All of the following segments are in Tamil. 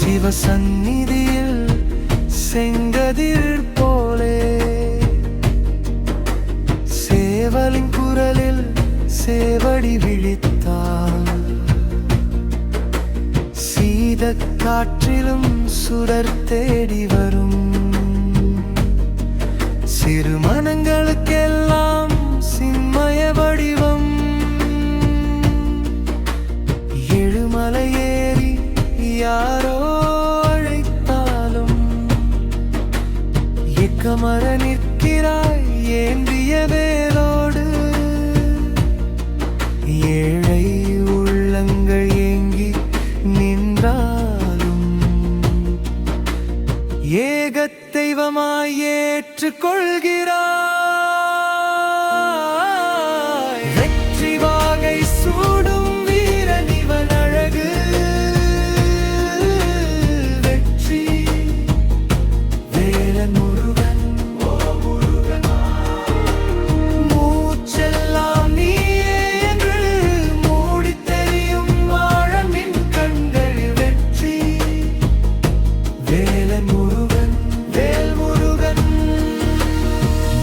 சிவசந்நிதியில் செங்கதிர் போலே சேவலின் குரலில் சேவடி விழித்தாள். சீத காற்றிலும் சுடர் தேடி வரும் சிறு மனங்களுக்கெல்லாம் சின்மய வடிவம். எழுமலை ஏறி யாரோ அழைத்தாலும் எக்கமர நிற்கிறாய் ஏந்திய வேலோடு. ஏழை உள்ளங்கள் ஏங்கி நின்றாலும் ஏகத் தெய்வமாய் ஏற்றுக்கொள்கிறாய். வெற்றி வாகை சூடும் வீரன் இவன் அழகு. வெற்றி வேலன் முருகன். மூச்செல்லாம் நீயே என்று மூடி தெரியும் வாழமின் கண்கள். வெற்றி வேலன் முருகன். வேல் முருகன்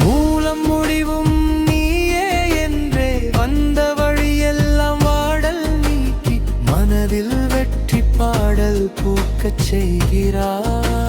மூலம் முடிவும் நீயே என்றே வந்த வழியெல்லாம் வாடல் நீக்கி மனதில் வெற்றி பாடல் பூக்கச் செய்கிறார்.